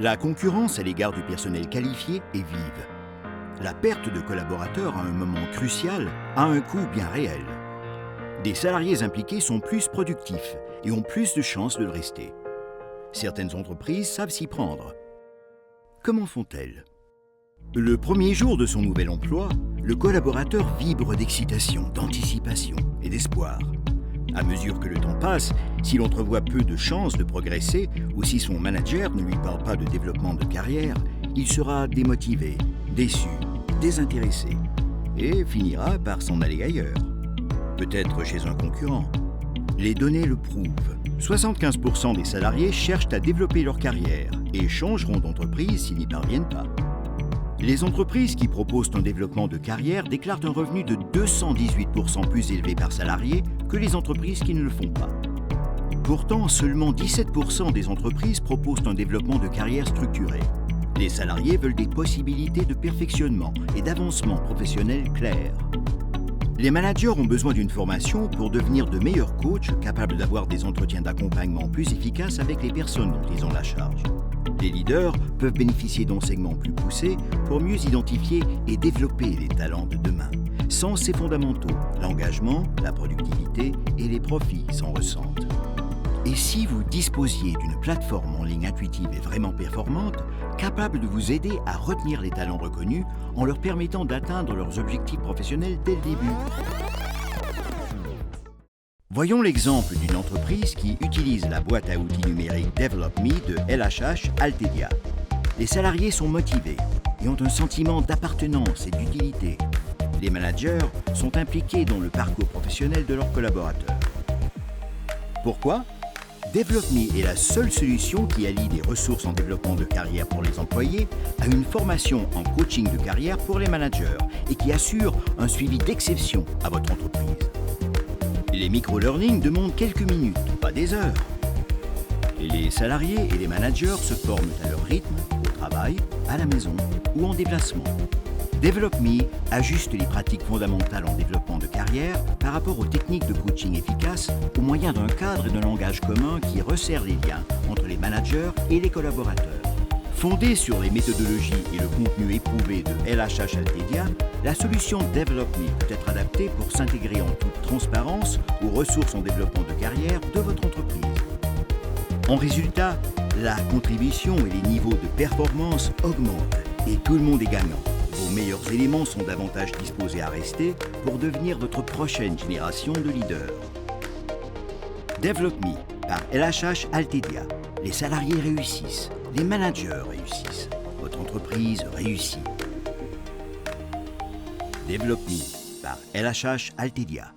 La concurrence à l'égard du personnel qualifié est vive. La perte de collaborateurs à un moment crucial a un coût bien réel. Des salariés impliqués sont plus productifs et ont plus de chances de le rester. Certaines entreprises savent s'y prendre. Comment font-elles? Le premier jour de son nouvel emploi, le collaborateur vibre d'excitation, d'anticipation et d'espoir. À mesure que le temps passe, s'il entrevoit peu de chances de progresser ou si son manager ne lui parle pas de développement de carrière, il sera démotivé, déçu, désintéressé et finira par s'en aller ailleurs. Peut-être chez un concurrent. Les données le prouvent. 75% des salariés cherchent à développer leur carrière et changeront d'entreprise s'ils n'y parviennent pas. Les entreprises qui proposent un développement de carrière déclarent un revenu de 218% plus élevé par salarié que les entreprises qui ne le font pas. Pourtant, seulement 17% des entreprises proposent un développement de carrière structuré. Les salariés veulent des possibilités de perfectionnement et d'avancement professionnel claires. Les managers ont besoin d'une formation pour devenir de meilleurs coachs capables d'avoir des entretiens d'accompagnement plus efficaces avec les personnes dont ils ont la charge. Les leaders peuvent bénéficier d'enseignements plus poussés pour mieux identifier et développer les talents de demain. Sans ces fondamentaux, l'engagement, la productivité et les profits s'en ressentent. Et si vous disposiez d'une plateforme en ligne intuitive et vraiment performante, capable de vous aider à retenir les talents reconnus en leur permettant d'atteindre leurs objectifs professionnels dès le début? Voyons l'exemple d'une entreprise qui utilise la boîte à outils numérique DevelopMe de LHH Altedia. Les salariés sont motivés et ont un sentiment d'appartenance et d'utilité. Les managers sont impliqués dans le parcours professionnel de leurs collaborateurs. Pourquoi? DevelopMe est la seule solution qui allie des ressources en développement de carrière pour les employés à une formation en coaching de carrière pour les managers et qui assure un suivi d'exception à votre entreprise. Les micro-learning demandent quelques minutes, pas des heures. Les salariés et les managers se forment à leur rythme, au travail, à la maison ou en déplacement. DevelopMe ajuste les pratiques fondamentales en développement de carrière par rapport aux techniques de coaching efficaces au moyen d'un cadre et d'un langage commun qui resserre les liens entre les managers et les collaborateurs. Fondée sur les méthodologies et le contenu éprouvé de LHH Altedia, la solution DevelopMe peut être adaptée pour s'intégrer en toute transparence aux ressources en développement de carrière de votre entreprise. En résultat, la contribution et les niveaux de performance augmentent et tout le monde est gagnant. Vos meilleurs éléments sont davantage disposés à rester pour devenir votre prochaine génération de leaders. DevelopMe par LHH Altedia. Les salariés réussissent, les managers réussissent, votre entreprise réussit. DevelopMe par LHH Altedia.